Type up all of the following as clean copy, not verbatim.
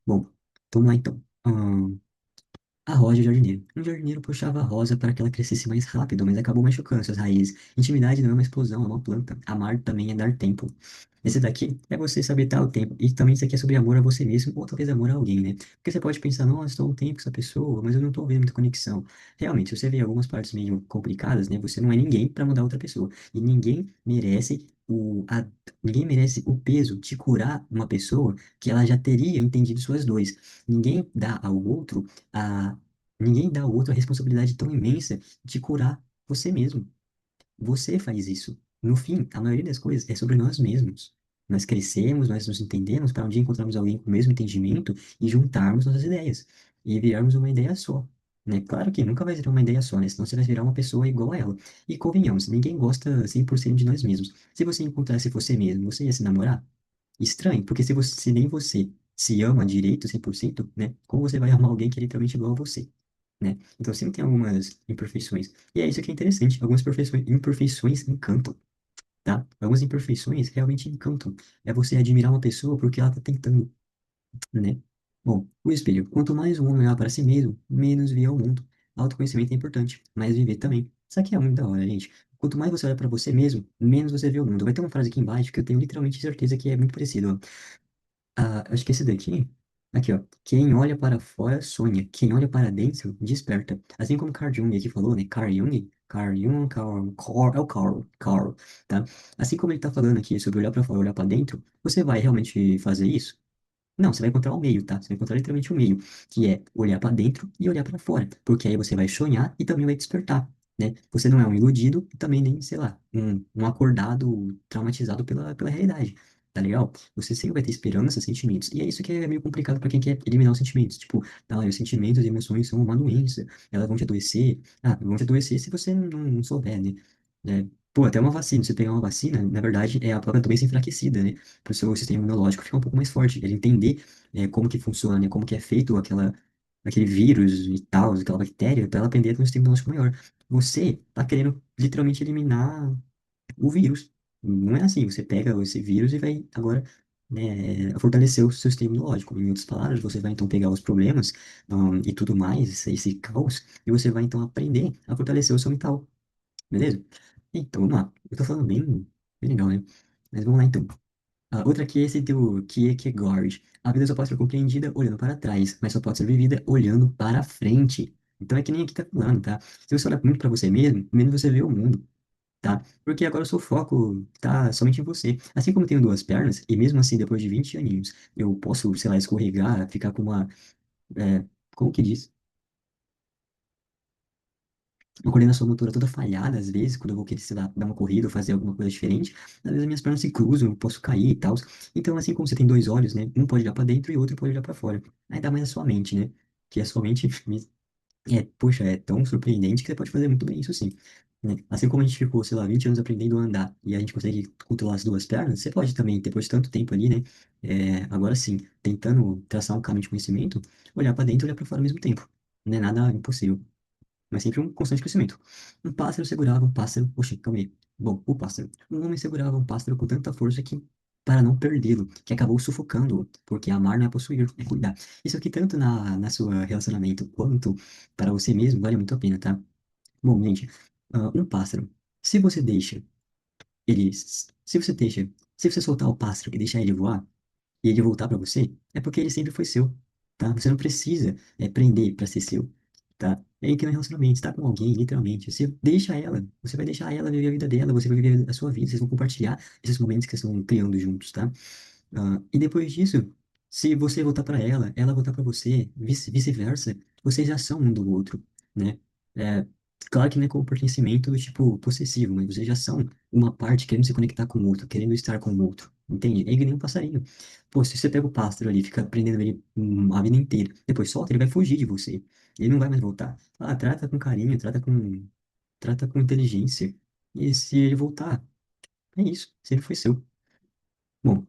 Bom, vamos lá então. A rosa e o jardineiro. Um jardineiro puxava a rosa para que ela crescesse mais rápido, mas acabou machucando suas raízes. Intimidade não é uma explosão, é uma planta. Amar também é dar tempo. Esse daqui é você saber dar o tempo. E também isso aqui é sobre amor a você mesmo, ou talvez amor a alguém, né? Porque você pode pensar, nossa, estou um tempo com essa pessoa, mas eu não estou vendo muita conexão. Realmente, se você vê algumas partes meio complicadas, né? Você não é ninguém para mudar outra pessoa. E ninguém merece o peso de curar uma pessoa que ela já teria entendido suas dores. Ninguém dá ao outro a ninguém dá ao outro a responsabilidade tão imensa de curar você mesmo. Você faz isso. No fim, a maioria das coisas é sobre nós mesmos. Nós crescemos, nós nos entendemos para um dia encontrarmos alguém com o mesmo entendimento e juntarmos nossas ideias e virarmos uma ideia só. Né? Claro que nunca vai virar uma ideia só, né? Senão você vai virar uma pessoa igual a ela. E convenhamos, ninguém gosta 100% de nós mesmos. Se você encontrasse você mesmo, você ia se namorar? Estranho, porque se nem você se ama direito 100%, né? Como você vai amar alguém que é literalmente igual a você? Né? Então sempre tem algumas imperfeições. E é isso que é interessante. Algumas imperfeições encantam, tá? Algumas imperfeições realmente encantam. É você admirar uma pessoa porque ela tá tentando, né? Bom, o espelho. Quanto mais um homem olhar para si mesmo, menos vê o mundo. Autoconhecimento é importante, mas viver também. Isso aqui é muito da hora, gente. Quanto mais você olha para você mesmo, menos você vê o mundo. Vai ter uma frase aqui embaixo que eu tenho literalmente certeza que é muito parecido. Acho que esse daqui. Aqui, ó. Quem olha para fora sonha. Quem olha para dentro desperta. Assim como Carl Jung aqui falou, né? Carl Jung, é o Carl, tá? Assim como ele tá falando aqui sobre olhar para fora, olhar para dentro, você vai realmente fazer isso? Não, você vai encontrar o meio, tá? Você vai encontrar literalmente o meio, que é olhar para dentro e olhar para fora, porque aí você vai sonhar e também vai despertar, né? Você não é um iludido e também nem, sei lá, um acordado traumatizado pela realidade, tá legal? Você sempre vai ter esperança, sentimentos. E é isso que é meio complicado para quem quer eliminar os sentimentos. Tipo, tá, os sentimentos e emoções são uma doença, elas vão te adoecer. Ah, vão te adoecer se você não souber, né? Pô, até uma vacina, você pegar uma vacina, na verdade, é a própria doença enfraquecida, né? Para o seu sistema imunológico ficar um pouco mais forte. Ele entender como que funciona, né? Como que é feito aquele vírus e tal, aquela bactéria, para ela aprender a ter um sistema imunológico maior. Você tá querendo literalmente eliminar o vírus. Não é assim, você pega esse vírus e vai agora, né, fortalecer o seu sistema imunológico. Em outras palavras, você vai então pegar os problemas, e tudo mais, esse caos, e você vai então aprender a fortalecer o seu mental. Beleza? Então, vamos lá. Eu tô falando bem legal, né? Mas vamos lá, então. A outra aqui é esse do Kierkegaard. A vida só pode ser compreendida olhando para trás, mas só pode ser vivida olhando para frente. Então é que nem aqui tá falando, tá? Se você olhar muito para você mesmo, menos você vê o mundo, tá? Porque agora o seu foco tá somente em você. Assim como eu tenho duas pernas, e mesmo assim, depois de 20 aninhos, eu posso, sei lá, escorregar, ficar com como que diz? Uma coordenação motora toda falhada, às vezes, quando eu vou querer, sei lá, dar uma corrida ou fazer alguma coisa diferente, às vezes as minhas pernas se cruzam, eu posso cair e tal. Então, assim como você tem dois olhos, né? Um pode olhar para dentro e o outro pode olhar para fora. Aí dá mais a sua mente, né? Que a sua mente, poxa, é tão surpreendente que você pode fazer muito bem isso sim. Né? Assim como a gente ficou, sei lá, 20 anos aprendendo a andar e a gente consegue controlar as duas pernas, você pode também, depois de tanto tempo ali, né? Agora sim, tentando traçar um caminho de conhecimento, olhar para dentro e olhar para fora ao mesmo tempo. Não é nada impossível, mas sempre um constante crescimento. Um pássaro segurava um pássaro. Oxi, calma aí. Bom, o pássaro. Um homem segurava um pássaro com tanta força que, para não perdê-lo, que acabou sufocando-o, porque amar não é possuir, é cuidar. Isso aqui, tanto na sua relacionamento quanto para você mesmo, vale muito a pena, tá? Bom, gente, um pássaro. Se você deixa ele. Se você deixa. Se você soltar o pássaro e deixar ele voar, e ele voltar para você, é porque ele sempre foi seu, tá? Você não precisa prender para ser seu, tá? É aí que no relacionamento, você tá com alguém, literalmente, você vai deixar ela viver a vida dela, você vai viver a sua vida, vocês vão compartilhar esses momentos que vocês estão criando juntos, tá? E depois disso, se você voltar para ela, ela voltar para você, vice-versa, vocês já são um do outro, né? É, claro que não é com o pertencimento do tipo possessivo, mas vocês já são uma parte querendo se conectar com o outro, querendo estar com o outro, entende? É que nem um passarinho. Pô, se você pega o pássaro ali, fica prendendo ele a vida inteira, depois solta, ele vai fugir de você. Ele não vai mais voltar. Trata com carinho, trata com inteligência. E se ele voltar, é isso. Se ele foi seu. Bom,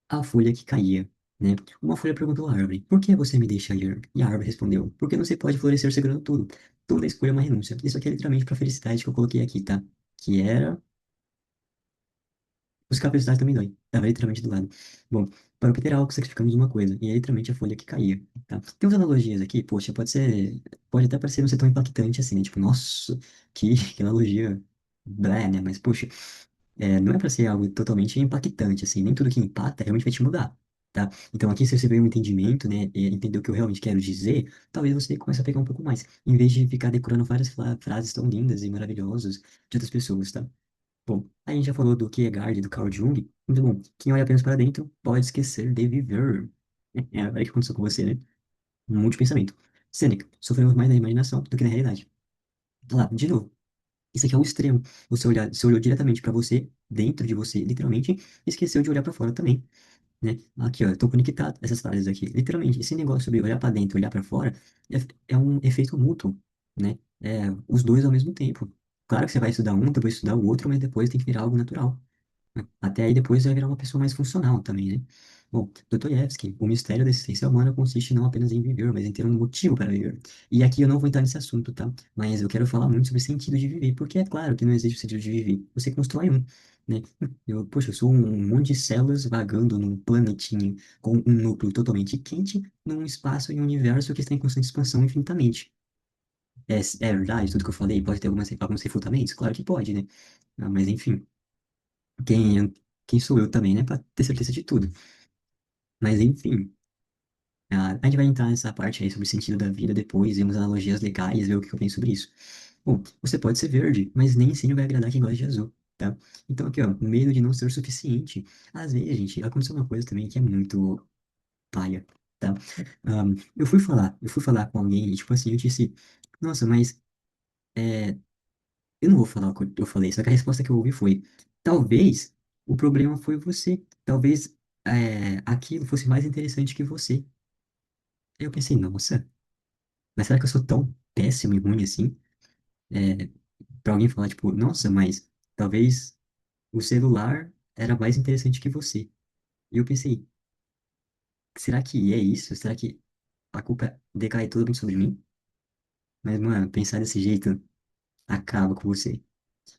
a folha que caía, né? Uma folha perguntou à árvore: Por que você me deixa ir? E a árvore respondeu: Porque não se pode florescer segurando tudo. Toda escolha é uma renúncia. Isso aqui é literalmente para felicidade que eu coloquei aqui, tá? Que era. Buscar felicidade também dói. Tava literalmente do lado. Bom, para obter algo, sacrificamos uma coisa, e é literalmente a folha que caía, tá? Tem umas analogias aqui, poxa, pode até parecer não ser tão impactante assim, né? Tipo, nossa, que analogia, blé, né? Mas, poxa, não é para ser algo totalmente impactante, assim, nem tudo que impacta realmente vai te mudar, tá? Então, aqui, se você veio um entendimento, né, e entender o que eu realmente quero dizer, talvez você comece a pegar um pouco mais, em vez de ficar decorando várias frases tão lindas e maravilhosas de outras pessoas, tá? Bom, a gente já falou do Kierkegaard e do Carl Jung. Muito bom. Quem olha apenas para dentro pode esquecer de viver. É o que aconteceu com você, né? Um multipensamento. Sêneca, sofremos mais na imaginação do que na realidade. Lá, de novo. Isso aqui é o extremo. Você olhou diretamente para você, dentro de você, literalmente, e esqueceu de olhar para fora também, né? Aqui, ó, eu tô conectado, essas frases aqui. Literalmente, esse negócio sobre olhar para dentro e olhar para fora é um efeito mútuo, né? É, os dois ao mesmo tempo. Claro que você vai estudar um, depois estudar o outro, mas depois tem que virar algo natural. Até aí depois vai virar uma pessoa mais funcional também, né? Bom, Dostoiévski, o mistério da existência humana consiste não apenas em viver, mas em ter um motivo para viver. E aqui eu não vou entrar nesse assunto, tá? Mas eu quero falar muito sobre o sentido de viver, porque é claro que não existe o sentido de viver. Você constrói um, né? Poxa, eu sou um monte de células vagando num planetinho com um núcleo totalmente quente, num espaço e um universo que está em constante expansão infinitamente. É verdade tudo que eu falei? Pode ter alguns refutamentos? Claro que pode, né? Ah, mas enfim. Quem, quem sou eu também, né, para ter certeza de tudo. Mas enfim, a gente vai entrar nessa parte aí sobre o sentido da vida depois, vemos analogias legais, ver o que eu penso sobre isso. Bom, você pode ser verde, mas nem sempre vai agradar quem gosta de azul, tá? Então aqui, ó, medo de não ser suficiente. Às vezes, gente, aconteceu uma coisa também que é muito paia, tá? Eu fui falar com alguém e, tipo assim, eu disse, nossa, mas eu não vou falar o que eu falei, só que a resposta que eu ouvi foi: talvez o problema foi você. Talvez aquilo fosse mais interessante que você. Aí eu pensei, nossa, mas será que eu sou tão péssimo e ruim assim? É, pra alguém falar, tipo, nossa, mas talvez o celular era mais interessante que você. E eu pensei, será que é isso? Será que a culpa decai totalmente sobre mim? Mas, mano, pensar desse jeito acaba com você.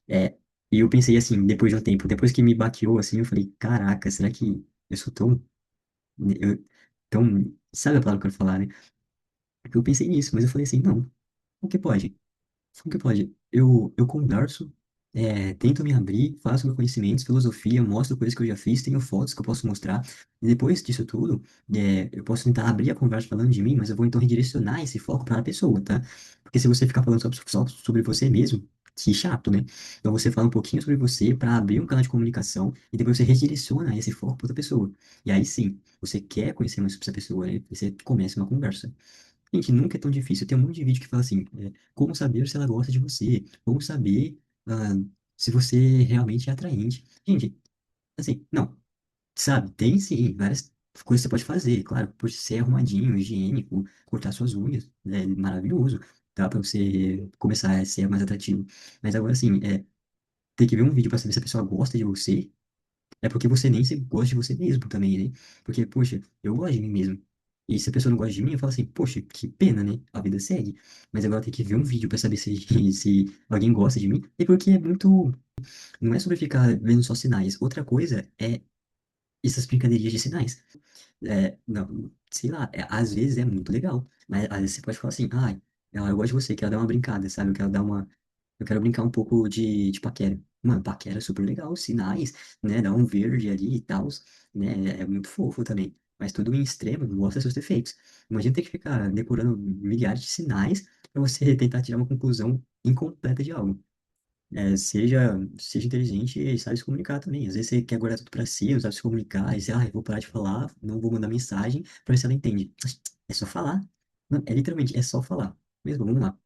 É, e eu pensei assim, depois de um tempo, depois que me baqueou assim, eu falei, caraca, será que eu sou eu, tão, sabe a palavra que eu quero falar, né? Eu pensei nisso, mas eu falei assim, não, o que pode? O que pode? Eu converso, tento me abrir, faço meus conhecimentos, filosofia, mostro coisas que eu já fiz, tenho fotos que eu posso mostrar. E depois disso tudo, eu posso tentar abrir a conversa falando de mim, mas eu vou então redirecionar esse foco para a pessoa, tá? Porque se você ficar falando só sobre você mesmo, que chato, né? Então você fala um pouquinho sobre você para abrir um canal de comunicação e depois você redireciona esse foco para outra pessoa. E aí sim, você quer conhecer mais sobre essa pessoa, né? E você começa uma conversa. Gente, nunca é tão difícil. Tem um monte de vídeo que fala assim, como saber se ela gosta de você, como saber se você realmente é atraente. Gente, assim, não, sabe, tem sim várias coisas que você pode fazer, claro, por ser arrumadinho, higiênico, cortar suas unhas, é maravilhoso, tá, pra você começar a ser mais atrativo. Mas agora, assim, tem que ver um vídeo pra saber se a pessoa gosta de você, é porque você nem se gosta de você mesmo também, né? Porque, poxa, eu gosto de mim mesmo. E se a pessoa não gosta de mim, eu falo assim, poxa, que pena, né? A vida segue. Mas agora tem que ver um vídeo pra saber se, se alguém gosta de mim. E porque é muito. Não é sobre ficar vendo só sinais. Outra coisa é essas brincadeirinhas de sinais. Não, sei lá, às vezes é muito legal. Mas às vezes você pode falar assim, ai, eu gosto de você, quero dar uma brincada, sabe? Eu quero brincar um pouco de paquera. Mano, paquera é super legal, sinais, né? Dá um verde ali e tal, né? É muito fofo também. Mas tudo em extremo mostra seus defeitos. Imagina ter que ficar decorando milhares de sinais para você tentar tirar uma conclusão incompleta de algo. Seja inteligente e sabe se comunicar também. Às vezes você quer guardar tudo pra si, não sabe se comunicar, e você, eu vou parar de falar, não vou mandar mensagem pra ver se ela entende. É só falar. Não, literalmente, é só falar. Mesmo, vamos lá.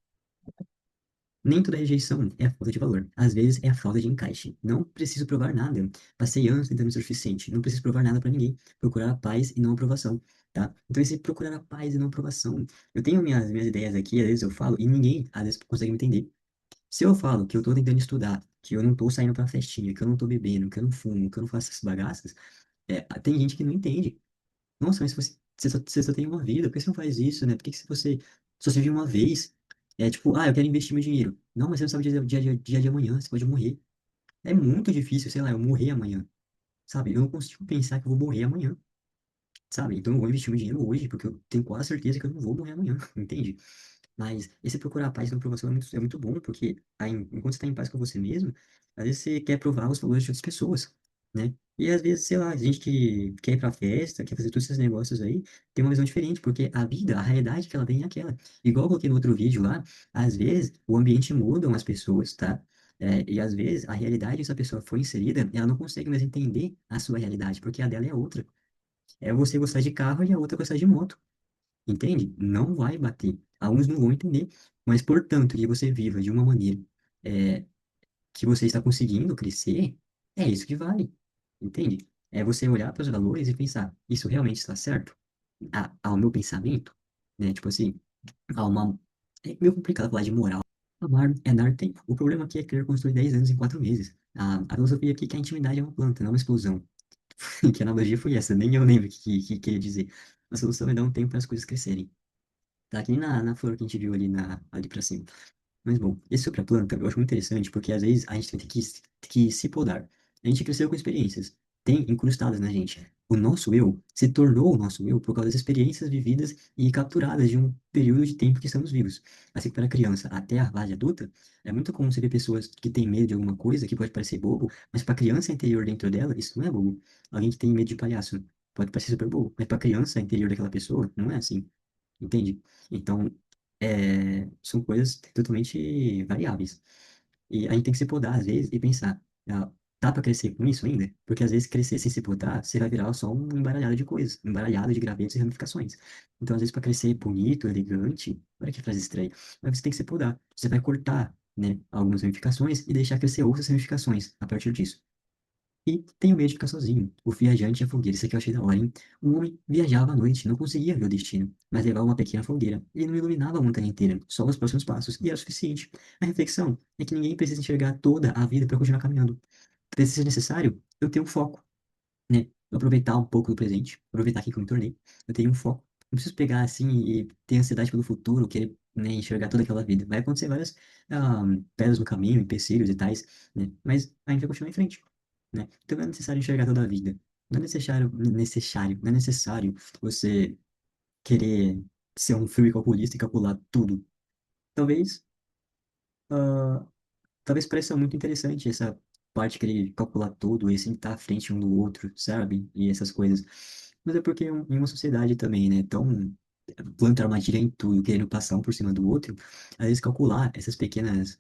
Nem toda rejeição é a falta de valor. Às vezes é a falta de encaixe. Não preciso provar nada. Passei anos tentando ser suficiente. Não preciso provar nada pra ninguém. Procurar a paz e não a aprovação, tá? Então, esse procurar a paz e não a aprovação. Eu tenho minhas ideias aqui, às vezes eu falo, e ninguém, às vezes, consegue me entender. Se eu falo que eu tô tentando estudar, que eu não tô saindo pra festinha, que eu não tô bebendo, que eu não fumo, que eu não faço essas bagaças, tem gente que não entende. Nossa, mas você só tem uma vida, por que você não faz isso, né? Por que que se você só se vive uma vez? É tipo, eu quero investir meu dinheiro. Não, mas você não sabe o dia de amanhã, você pode morrer. É muito difícil, sei lá, eu morrer amanhã. sabe? Eu não consigo pensar que eu vou morrer amanhã, sabe? Então eu vou investir meu dinheiro hoje, porque eu tenho quase certeza que eu não vou morrer amanhã, entende? Mas esse procurar a paz na aprovação é muito bom, porque aí, enquanto você está em paz com você mesmo, às vezes você quer provar os valores de outras pessoas, né? E às vezes, sei lá, a gente que quer ir pra festa, quer fazer todos esses negócios aí, tem uma visão diferente, porque a vida, a realidade que ela tem é aquela. Igual eu coloquei no outro vídeo lá, às vezes o ambiente muda as pessoas, tá? E às vezes a realidade que essa pessoa foi inserida, ela não consegue mais entender a sua realidade, porque a dela é outra. É você gostar de carro e a outra gostar de moto. Entende? Não vai bater. Alguns não vão entender, mas portanto que você viva de uma maneira é, que você está conseguindo crescer, é isso que vale. Entende? É você olhar para os valores e pensar, isso realmente está certo? Ao meu pensamento, né? Tipo assim, há uma... É meio complicado falar de moral. Amar é dar tempo. O problema aqui é querer construir 10 anos em 4 meses. A filosofia aqui é que a intimidade é uma planta, não uma explosão. Que analogia foi essa? Nem eu lembro o que queria dizer. A solução é dar um tempo para as coisas crescerem. Tá aqui na flor que a gente viu ali, ali pra cima. Mas bom, esse sobre a planta eu acho muito interessante porque às vezes a gente tem que se podar. A gente cresceu com experiências, tem incrustadas na gente. O nosso eu se tornou o nosso eu por causa das experiências vividas e capturadas de um período de tempo que estamos vivos. Assim que para a criança até a fase adulta, é muito comum você ver pessoas que têm medo de alguma coisa que pode parecer bobo, mas para a criança interior dentro dela, isso não é bobo. Alguém que tem medo de palhaço pode parecer super bobo, mas para a criança interior daquela pessoa, não é assim. Entende? Então, são coisas totalmente variáveis. E a gente tem que se podar, às vezes, e pensar, dá para crescer com isso ainda? Porque, às vezes, crescer sem se podar, você vai virar só um embaralhado de coisas, um embaralhado de gravetos e ramificações. Então, às vezes, para crescer bonito, elegante, olha que frase estranha, mas você tem que se podar. Você vai cortar, né, algumas ramificações e deixar crescer outras ramificações a partir disso. E tenho medo de ficar sozinho. O viajante e a fogueira. Isso aqui eu achei da hora, hein? Um homem viajava à noite, não conseguia ver o destino, mas levava uma pequena fogueira. Ele não iluminava a montanha inteira, só os próximos passos, e era o suficiente. A reflexão é que ninguém precisa enxergar toda a vida para continuar caminhando. Precisa ser necessário eu ter um foco, né? Aproveitar um pouco do presente, aproveitar aqui que eu me tornei. Eu tenho um foco. Não preciso pegar assim e ter ansiedade pelo futuro, querer, né, enxergar toda aquela vida. Vai acontecer várias pedras no caminho, empecilhos e tais, né? Mas a gente vai continuar em frente, né? Então não é necessário enxergar toda a vida. Não é necessário você querer ser um frio calculista e calcular tudo. Talvez ah, talvez pareça muito interessante essa parte que ele calcular tudo e sempre estar à frente um do outro, sabe? E essas coisas. Mas é porque em uma sociedade também, né, tão planta armadilha em tudo, querendo passar um por cima do outro, às vezes calcular esses pequenos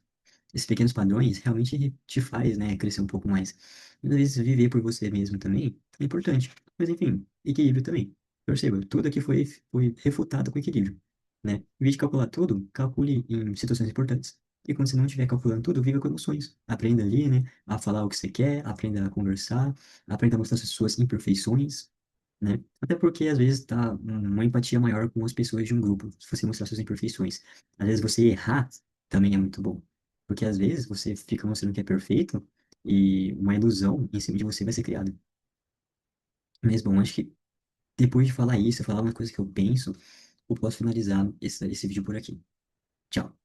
padrões realmente te faz, né, crescer um pouco mais. E às vezes viver por você mesmo também é importante. Mas enfim, equilíbrio também. Perceba, tudo aqui foi refutado com equilíbrio, né? Em vez de calcular tudo, calcule em situações importantes. E quando você não estiver calculando tudo, viva com emoções. Aprenda ali, né, a falar o que você quer, aprenda a conversar, aprenda a mostrar suas imperfeições, né? Até porque às vezes tá uma empatia maior com as pessoas de um grupo, se você mostrar suas imperfeições. Às vezes você errar também é muito bom. Porque às vezes você fica mostrando que é perfeito e uma ilusão em cima de você vai ser criada. Mas bom, acho que depois de falar isso, falar uma coisa que eu penso, eu posso finalizar esse vídeo por aqui. Tchau.